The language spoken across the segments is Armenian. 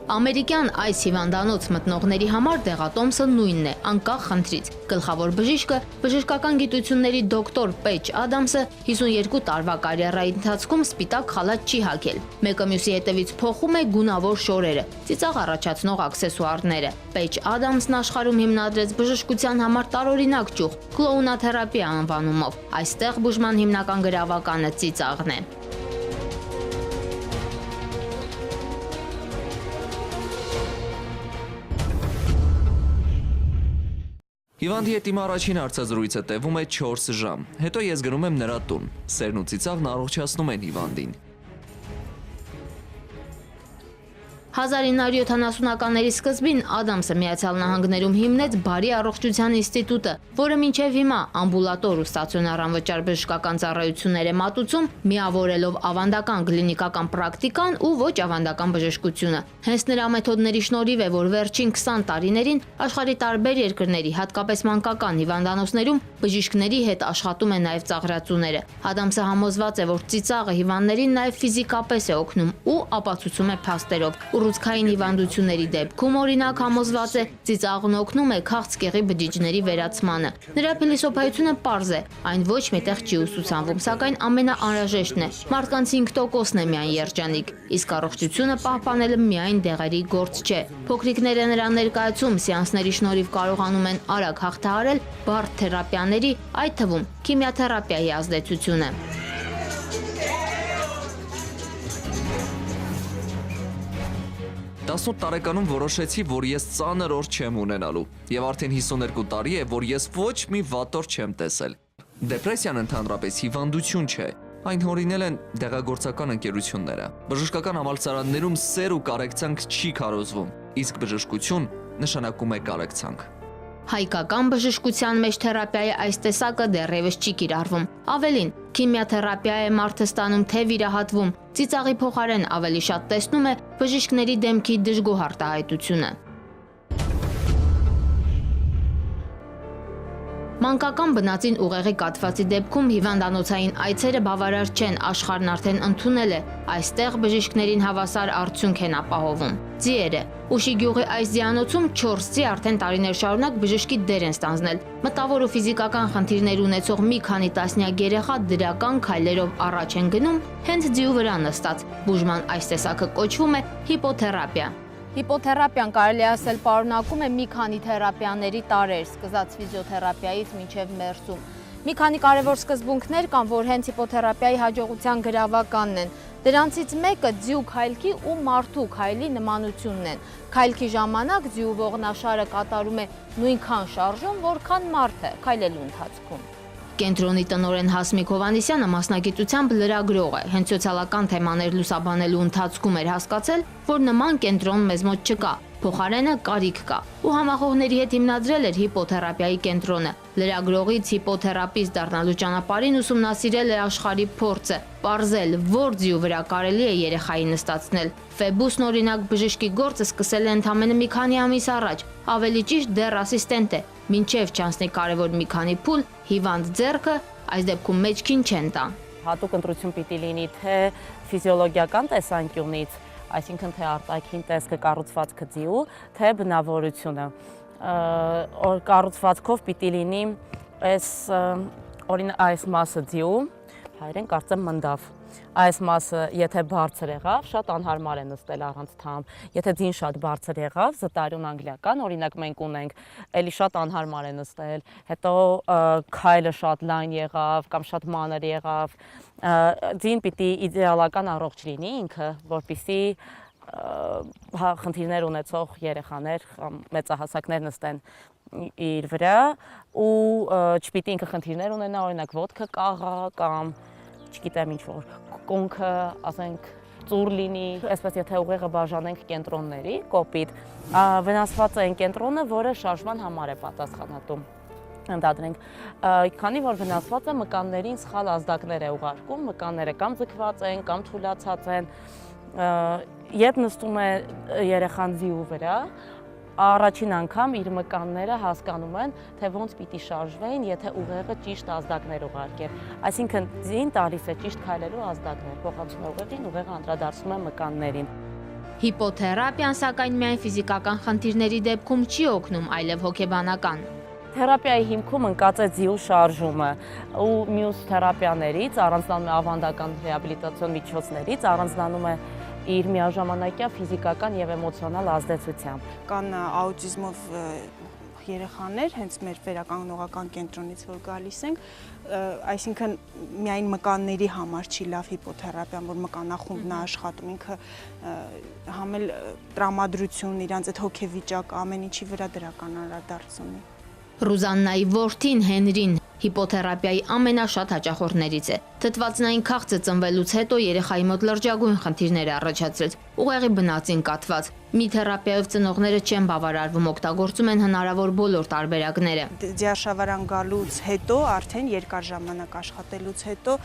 Ամերիկյան այս հիվանդանոց մտնողների համար դեղատոմսը նույնն է, անկախ խնդրից։ Գլխավոր բժիշկը, բժշկական գիտությունների դոկտոր Պեջ Ադամսը 52 տարվա կարիերայի ընթացքում սպիտակ խալաթ չի հագել։ Մեկը մյուսի հետևից փոխում է գունավոր շորերը, ծիծաղ առաջացնող աքսեսուարները։ Պեջ Ադամսն աշխարհում հիմնադրեց բժշկության համար տարօրինակ ճյուղ՝ կլոունաթերապիա անվանումով։ Այստեղ բուժման հիմնական գրավականը ծիծաղն է։ Հիվանդի հետ իմ առաջին հարցազրույցը տևում է 4 ժամ, հետո ես գնում եմ նրա տուն, սերն ու ծիծաղն առողջացնում են հիվանդին։ 1970-ականների սկզբին Ադամսը Միացյալ Նահանգներում հիմնեց Բարի առողջության ինստիտուտը, որը մինչև հիմա ամբուլատոր ու ստացիոնար անվճար բժշկական ծառայություններ է մատուցում, միավորելով ավանդական կլինիկական պրակտիկան ու ոչ ավանդական բժշկությունը։ Հենց նրա մեթոդների շնորհիվ է, որ վերջին 20 տարիներին աշխարհի տարբեր երկրների, հատկապես մանկական հիվանդանոցներում բժիշկների հետ աշխատում են նաև ծաղրածուները։ Ադամսը համոզված է, որ ծիծաղը հիվանդներին նաև ֆիզիկապես է օգնում ու ապացուցում է փաստերով։ Ուռուցքային հիվանդությունների դեպքում օրինակ համոզված է, ծիծաղն օգնում է քաղցկեղի բջիջների վերացմանը։ Նրա փիլիսոփայությունը պարզ է, այն ոչ միտեղ չի ուսուցանվում, սակայն ամենաանհրաժեշտն է։ Մարդկանց 5%-ն է միայն երջանիկ, իսկ առողջությունը պահպանելը միայն դեղերի գործ չէ։ Փոքրիկները նրա ներկայացում սեանսների շնորհիվ կարողանում են արագ հաղթահարել բարդ թերապիաների, այդ թվում քիմիաթերապիայի ազդեցությունը։ 18 տարեկանում որոշեցի, որ ես ծանր օր չեմ ունենալու, եւ արդեն 52 տարի է, որ ես ոչ մի վատ օր չեմ տեսել։ Դեպրեսիան ընդհանրապես հիվանդություն չէ, այն հորինել են դեղագործական ընկերությունները։ Բժշկական համալսարաններում սեր ու կարեկցանք չի քարոզվում, իսկ բժշկություն նշանակում է կարեկցանք։ Հայկական բժշկության մեջ թերապիայի այս տեսակը դեռևս չի կիրառվում։ Ավելին, քիմիաթերապիա է մարդը ստանում թե վիրահատվում, ծիծաղի փոխարեն ավելի շատ տեսնում է բժիշկների դեմքի դժգոհ արտահայտությունը։ Մանկական բնածին ուղեղի կաթվածի դեպքում հիվանդանոցային այցերը բավարար չեն, աշխարհն արդեն ընդունել է, այստեղ բժիշկներին հավասար արդյունք են ապահովում։ Ձիերը Ուշի գյուղի այս ձիանոցում 4 ձի արդեն տարիներ շարունակ բժշկի դեր են ստանձնել։ Մտավոր ու ֆիզիկական խնդիրներ ունեցող մի քանի տասնյակ երեխա դրական քայլերով առաջ են գնում, հենց ձիու վրա նստած։ Բուժման այս տեսակը կոչվում է հիպոթերապիա։ Հիպոթերապիան կարելի ասել պարունակում է մի քանի թերապիաների տարրեր, սկսած ֆիզիոթերապիայից մինչև մերձում։ Մի քանի կարևոր սկզբունքներ կան, որ հենց հիպոթերապիայի հաջողության գրավականն են։ Դրանցից մեկը ձիու քայլքի ու մարդու քայլի նմանությունն են։ Քայլքի ժամանակ ձիու ողնաշարը կատարում է նույնքան շարժում, որքան մարդը քայլելու ընթացքում։ Կենտրոնի տնօրեն Հասմիկ Հովհաննիսյանը մասնագիտությամբ լրագրող է, հենց սոցիալական թեմաներ լուսաբանելու ընթացքում էր հասկացել, որ նման կենտրոն մեզ մոտ չկա, փոխարենը կարիք կա, ու համախոհների հետ հիմնադրել էր հիպոթերապիայի կենտրոնը։ Լրագրողից հիպոթերապիստ դառնալու ճանապարհին ուսումնասիրել է աշխարհի փորձը, պարզել, որ ձիու վրա կարելի է երեխայի նստացնել։ Ֆեբուսն օրինակ բժշկի գործը սկսել է ընդամենը մի քանի ամիս առաջ, ավելի ճիշտ դեռ ասիստենտ է, մինչև չանցնի կարևոր մի քանի փուլ, հիվանդ ձեռքը այս դեպքում մեջքին չեն տա։ Հատուկ ընտրություն պիտի լինի թե ֆիզիոլոգիական տեսանկյունից, այսինքն թե արտաքին տեսքը կառուցվածքը ձիու, թե բնավորությունը։ Կառուցվածքով պիտի լինի այս մասը ձիու, հայերեն կարծեմ մնդավ։ Այս մասը, եթե բարձր եղավ, շատ անհարմար է նստել առանց թամ։ Եթե ձին շատ բարձր եղավ, զտարյուն անգլիական, օրինակ մենք ունենք, էլի շատ անհարմար է նստել, հետո քայլը շատ լայն եղավ կամ շատ մանր եղավ։ Ձին պիտի իդեալական առողջ լինի ինքը, որպեսզի խնդիրներ ունեցող երեխաներ կամ մեծահասակներ նստեն իր վրա ու չպիտի ինքը խնդիրներ ունենա, օրինակ ոտքը կաղա կամ չգիտեմ ինչ-որ կոնքը, ասենք, ծուր լինի, այսպես եթե ուղեղը բաժանենք կենտրոնների, կոպիտ, վնասված է այն կենտրոնը, որը շարժման համար է պատասխանատու։ Ընդհանրենք, քանի որ վնասված է, մկաններին սխալ ազդակներ է ուղարկում, մկանները կամ ձգված են, կամ թուլացած են, երբ նստում է երեխան ձիու վրա, առաջին անգամ իր մկանները հասկանում են, թե ոնց պիտի շարժվեն, եթե ուղեղը ճիշտ ազդակներ ուղարկեր։ Այսինքն ձին տալիս է ճիշտ քայլելու ազդակներ, փոխանցում է ուղեղին, ուղեղը անդրադարձնում է մկաններին։ Հիպոթերապիան սակայն միայն ֆիզիկական խնդիրների դեպքում չի օգնում, այլև հոգեբանական։ Թերապիայի հիմքում ընկած է ձիու շարժումը ու մյուս թերապիաներից առանձնանում է ավանդական ռեաբիլիտացիոն միջոցներից, առանձնանում է իր միաժամանակյա ֆիզիկական եւ էմոցիոնալ ազդեցությամբ։ Կան աուտիզմով երեխաներ, հենց մեր վերականգնողական կենտրոնից որ գալիս ենք, այսինքն միայն մկանների համար չի լավ հիպոթերապիան, որ մկանախումբն է աշխատում, ինքը համ էլ տրամադրություն, իրանց այդ հոգեվիճակ, ամեն ինչի վրա դրական անդրադարձ ունի։ Ռուզաննայի որդին Հենրին հիպոթերապիայի ամենաշատ հաճախորդներից է։ Թթվածնային քաղցը ծնվելուց հետո երեխայի մոտ լրջագույն խնդիրներ է առաջացրել, ուղեղի բնածին կաթված։ Մի թերապիայով ծնողները չեն բավարարվում, օգտագործում են հնարավոր բոլոր տարբերակները։ Դիաշավարան գալուց հետո, արդեն երկար ժամանակ աշխատելուց հետո,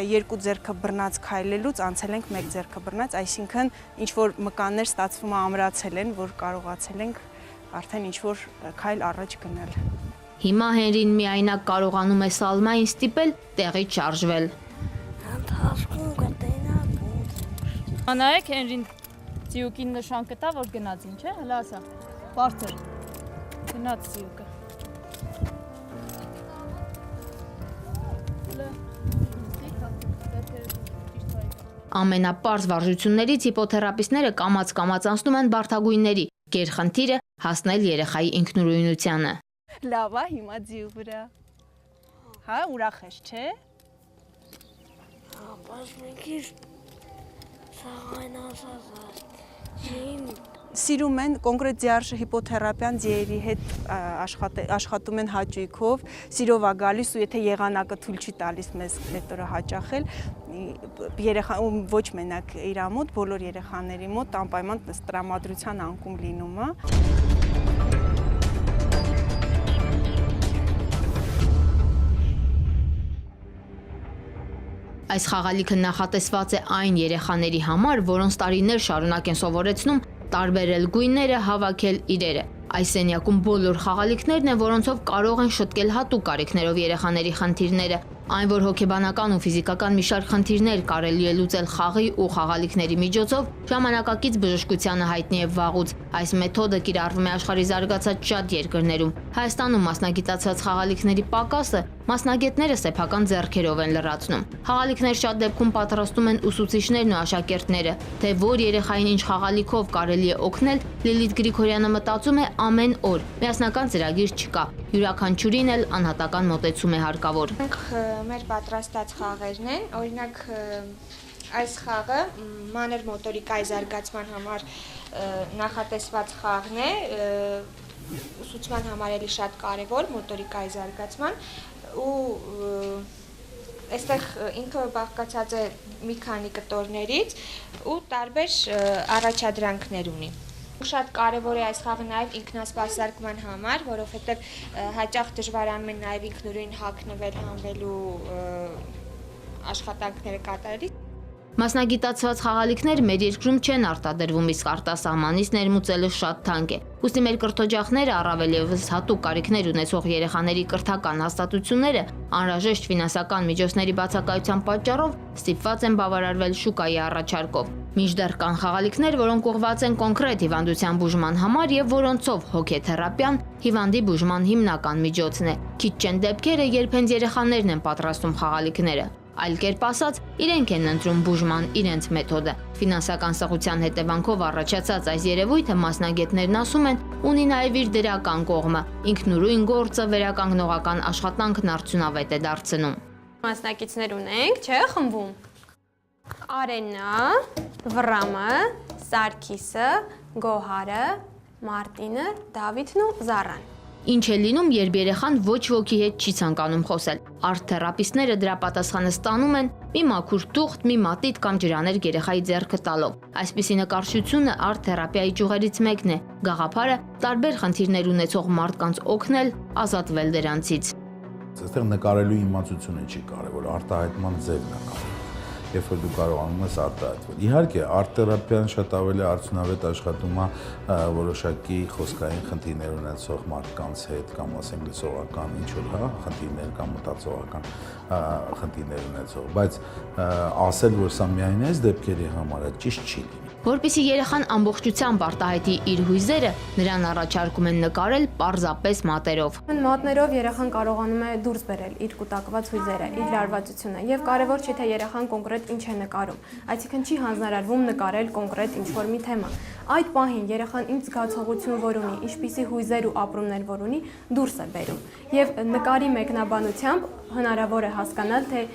երկու ձեռքը բռնած քայլելուց անցել ենք մեկ ձեռքը բռնած, այսինքն ինչ որ մկաններ ստացվում է ամրացել են, որ կարողացել ենք արդեն ինչ-որ քայլ առաջ գնել։ Հիմա Հենրին միայնակ կարողանում է Սալմային ստիպել տեղից շարժվել։ Անայեք Հենրին ձիուկին նշան կտա, որ գնաց ինչ է, հլա ասա, բարձր, գնաց ձիուկը։ Ամենապարզ վարժություններից հիպոթերապիստները կամաց-կամաց անցնում են բարդագույնների, գերխնդիրը հասնել երեխայի ինքնուրույնությանը։ Լավ է, հիմա ձիու վրա։ Հա, ուրախ ես, չէ՞։ Բայց մենք իր սաղայն ասած Սիրում են կոնկրետ ձիարժ հիպոթերապիան ձիերի հետ աշխատում են հաճույքով, սիրով է գալիս ու եթե եղանակը թույլ չի տալիս մեզ այդ օրը հաճախել, ոչ մենակ իր մոտ, բոլոր երեխաների մոտ անպայման տրամադրության անկում լինում է։ Այս խաղալիքը նախատեսված է այն երեխաների համար, որոնց տարիներ շարունակ են սովորեցնում տարբերել գույները, հավաքել իրերը։ Այս սենյակում բոլոր խաղալիքներն են, որոնցով կարող են շտկել հատուկ կարիքներով երեխաների խնդիրները։ Այն, որ հոգեբանական ու ֆիզիկական մի շարք խնդիրներ կարելի է լուծել խաղի ու խաղալիքների միջոցով, ժամանակակից բժշկությանը հայտնի է վաղուց։ Այս մեթոդը կիրառվում է աշխարհի զարգացած շատ երկրներում։ Հայաստանում մասնագիտացած խաղալիքների պակասը մասնագետները սեփական ձեռքերով են լրացնում։ Խաղալիքներ շատ դեպքում պատրաստում են ուսուցիչներն ու աշակերտները։ Թե որ երեխային ինչ խաղալիքով կարելի է օգնել, Լիլիթ Գրիգորյանը մտածում է ամեն օր։ Միասնական ծրագիր չկա։ Յուրաքանչյուրին էլ անհատական մոտեցում է հարկավոր։ Մեր պատրաստած խաղերն են, օրինակ այս խաղը մանր մոտորիկայի զարգացման համար նախատեսված խաղն է, ուսուցման համար էլի շատ կարևոր մոտորիկայի զարգացման ու այստեղ ինքը բաղկացած է մի քանի կտորներից ու տարբեր առաջադրանքներ ունի։ Շատ կարևոր է այս խաղը նաև ինքնասպասարկման համար, որովհետև հաճախ դժվարանում է նաև ինքնուրույն հագնվել, հանվելու աշխատանքները կատարելիս։ Մասնագիտացված խաղալիքներ մեր երկրում չեն արտադրվում, իսկ արտասահմանից ներմուծելը շատ թանկ է։ Ուստի մեր կրթօջախները, առավել ևս հատուկ կարիքներ ունեցող երեխաների կրթական հաստատությունները անհրաժեշտ ֆինանսական միջոցների բացակայության պատճառով ստիպված են բավարարվել շուկայի առաջարկով։ Մինչդեռ կան խաղալիքներ, որոնք ուղղված են կոնկրետ հիվանդության բուժման համար եւ որոնցով հոգեթերապիան հիվանդի բուժման հիմնական միջոցն է։ Քիչ չեն դեպքերը, երբ հենց երեխաներն են պատրաստում խաղալիքները։ Այլ կերպ ասած, իրենք են ընտրում բուժման իրենց մեթոդը։ Ֆինանսական սղության հետևանքով առաջացած այս երևույթը մասնագետներն ասում են, ունի նաև իր դրական կողմը։ Ինքնուրույն գործը վերականգնողական աշխատանքն արդյունավետ է դարձնում։ Մասնակիցներ ունենք, չէ՞, խմբում։ Արենա, Վռամը, Սարգիսը, Գոհարը, Մարտինը, Դավիթն ու Զարան։ Ինչ է լինում, երբ երեխան ոչ ոքի հետ չի ցանկանում խոսել։ Արտ-թերապիստները դրա պատասխանը ստանում են մի մաքուր թուղթ, մի մատիտ կամ ջրաներ երեխայի ձեռքը տալով։ Այսպիսի նկարչությունը արտ-թերապիայի ճյուղերից մեկն է։ Գաղափարը տարբեր խնդիրներ ունեցող մարդկանց օգնել, ազատվել դրանցից։ Այստեղ նկարելու իմացությունը չի կարևոր, արտահայտման ձևն է կարևոր։ Երբ որ դու կարողանում ես արտահայտվել։ Իհարկե, արտ-թերապիան շատ ավելի արդյունավետ աշխատում է որոշակի խոսքային խնդիրներ ունեցող մարդկանց հետ կամ ասենք լսողական ինչ-որ խնդիրներ կամ մտածողական խնդիրներ ունեցող, բայց ասել, որ սա միայն այս դեպքերի համար է, ճիշտ չի լինի։ Որպեսզի երեխան ամբողջությամբ արտահայտի իր հույզերը, նրան առաջարկում են նկարել պարզապես մատերով։ Մատներով երեխան կարողանում է դուրս բերել իր կուտակված հույզերը, իր լարվածությունը եւ կարեւոր չէ թե երեխան կոնկրետ ինչ է նկարում, այսինքն չի հանձնարարվում նկարել կոնկրետ ինչ-որ մի թեմա։ Այդ պահին երեխան ինչ զգացողություն որ ունի, ինչպիսի հույզեր ու ապրումներ որ ունի, դուրս է բերում։ Եվ նկարի մեկնաբանությամբ հնարավոր է հասկանալ, թե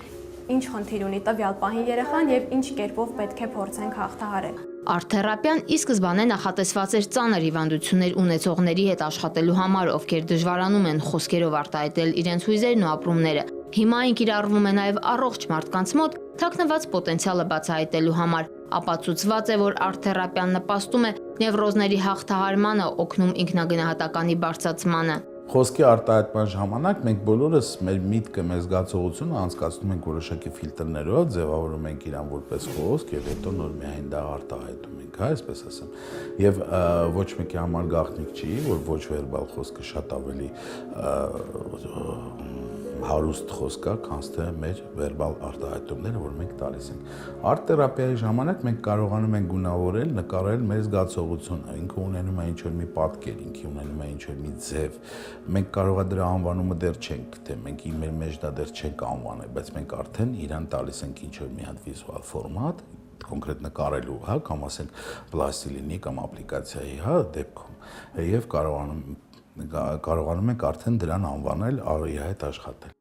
ինչ խնդիր ունի տվյալ պահին երեխան եւ ինչ կերպով պետք է փորձենք հաղթահարել։ Արտ-թերապիան ի սկզբանե նախատեսված էր ծանր հիվանդություններ ունեցողների հետ աշխատելու համար, ովքեր դժվարանում են խոսքերով արտահայտել իրենց հույզերն ու ապրումները։ Հիմա այն կիրառվում է նաև առողջ մարդկանց մոտ թաքնված պոտենցիալը բացահայտելու համար։ Ապացուցված է, որ արտ-թերապիան նպաստում է նևրոզների հաղթահարմանը, օգնում ինքնագնահատականի բարձրացմանը։ Խոսքի արտահայտման ժամանակ մենք բոլորս մեր միտքը, մեր զգացողությունը անցկացնում ենք որոշակի ֆիլտրներով, ձևավորում ենք իրան որպես խոսք եւ հետո նոր միայն դա արտահայտում ենք, այսպես ասեմ։ Եվ ոչ մեկի համար գաղտնիք չի, որ ոչ վերբալ խոսքը շատ ավելի հարուստ խոսք է, քան թե մեր վերբալ արտահայտումները, որ մենք տալիս ենք։ Արտ-թերապիայի ժամանակ մենք կարողանում ենք գունավորել, նկարել մեր զգացողությունը, ինքը ունենում է ինչ-որ մի պատկեր, ինքը ունենում է ինչ-որ մի ձև։ Մենք կարող է դրա անվանումը դեռ չենք, թե մենք մեր մեջ դա դեռ չենք անվանել, բայց մենք արդեն իրան տալիս ենք ինչ-որ մի հատ վիզուալ ֆորմատ, կոնկրետ նկարելու, հա, կամ ասենք պլաստիլինի կամ ապլիկացիայի, հա, դեպքում, եւ կարողանում ենք արդեն դրան անվանել, իր հետ աշխատել։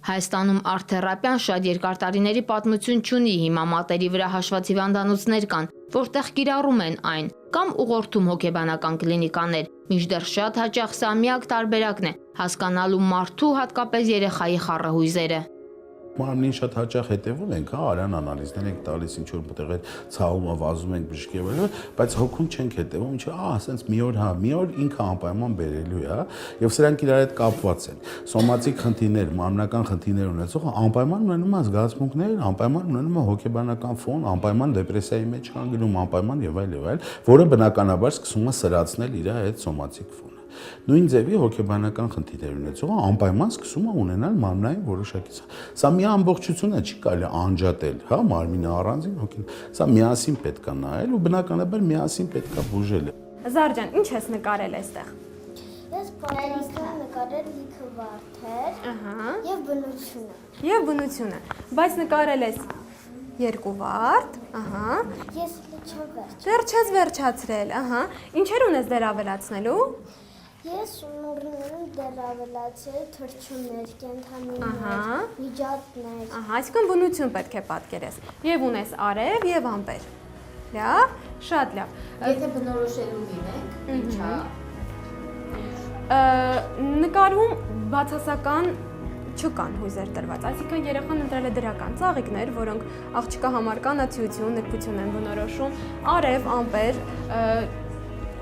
Հայաստանում արտ-թերապիան շատ երկար տարիների պատմություն չունի, հիմա մատերի վրա հաշված հիվանդանոցներ կան, որտեղ կիրառում են այն, կամ ուղղորդում հոգեբանական կլինիկաներ, մինչդեռ շատ հաճախ սա միակ տարբերակն է, հասկանալու մարդու, հատկապես երեխայի խառահույզերը։ Մարմնին շատ հաճախ հետևում ենք, հա, արյան անալիզներ ենք տալիս, ինչ որ մտեղ է ցավում, վազում ենք բժշկի վրա, բայց հոգուն չենք հետևում, ինչ ասենց մի օր ինքը անպայման բերելու է, հա, եւ սրանք իրար հետ կապված են։ Սոմատիկ խնդիրներ, մարմնական խնդիրներ ունեցողը անպայման ունենում է զգացմունքներ, անպայման ունենում է հոգեբանական ֆոն, անպայման դեպրեսիայի մեջ կանգնում, անպայման եւ այլ, որը բնականաբար սկսում է սրացնել իր հետ սոմատիկ ֆոնը։ Նույն ձևի հոգեբանական խնդիրներ ունեցողը անպայման սկսում է ունենալ մարմնային որոշակի։ Սա մի ամբողջություն է, չի կարելի անջատել, հա, մարմինը առանձին, հոգին։ Սա միասին պետք է նայել ու բնականաբար միասին պետք է բուժել։ Զարջան, ինչ ես նկարել այստեղ։ Ես պատմական նկարել լիքը վարդեր, եւ բնությունը։ Եվ բնությունը, բայց նկարել ես երկու վարդ, Ես չեմ դեռ չես վերջացրել, ինչեր ունես դեր ավելացնելու։ Ես ունորներում դեռ ավելացել թռչուններ, կենդանիներ, միջատներ։ Այսինքն բնություն պետք է պատկերես։ Եվ ունես արև եւ ամպեր։ Լավ, շատ լավ։ Եթե բնորոշելու լինենք, ինչա։ Նկարում բացասական չկան հույզեր տրված, այսինքն երեխան ընտրել է դրական ծաղիկներ, որոնք աղջկա համար կանացիություն, նրբություն են բնորոշում, արև, ամպեր,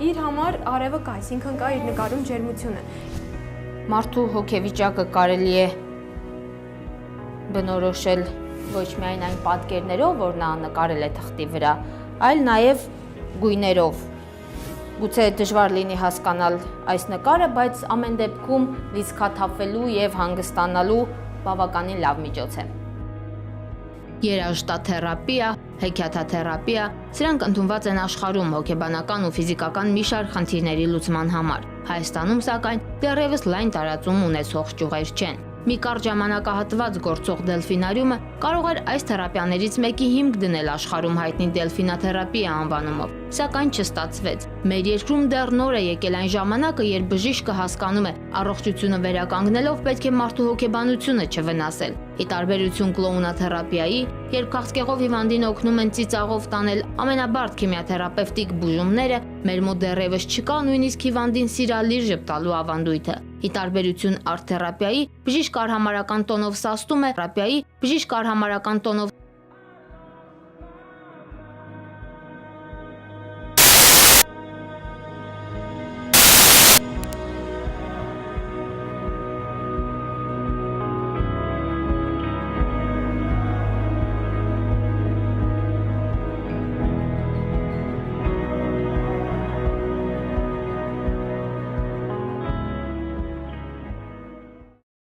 իր համար արևը կա, այսինքն կա իր նկարում ջերմությունը։ Մարդու հոգեվիճակը կարելի է բնորոշել ոչ միայն այն պատկերներով, որ նա նկարել է թղթի վրա, այլ նաև գույներով։ Գուցե դժվար լինի հասկանալ այս նկարը, բայց ամեն դեպքում լիցքաթափվելու եւ հանգստանալու բավականին լավ միջոց է։ Երաժշտաթերապիա, հեքիաթաթերապիա, սրանք ընդունված են աշխարհում հոգեբանական ու ֆիզիկական մի շարք խնդիրների լուծման համար։ Հայաստանում, սակայն, դեռևս լայն տարածում ունեցող ճյուղեր չեն։ Մի կարճ ժամանակահատված գործող դելֆինարիումը կարող էր այս թերապիաներից մեկի հիմք դնել աշխարհում հայտնի դելֆինաթերապիա անվանումով, սակայն չստացվեց։ Մեր երկրում դեռ նոր է եկել այն ժամանակը, երբ բժիշկը հասկանում է, առողջությունը վերականգնելով պետք է մարդու հոգեբանությունը չվնասել։ Ի տարբերություն կլոունաթերապիայի, երբ քաղցկեղով հիվանդին օգնում են ծիծաղով տանել ամենաբարդ քիմիաթերապևտիկ բուժումները, մեր մոտ դեռևս չկա նույնիսկ հիվանդին սիրալիր ժպտալու ավանդույթը։ Ի տարբերություն արտ-թերապիայի, բժիշկ արհամարական տոնով սաստում է, թերապիայի բժիշկ արհամարական տոնով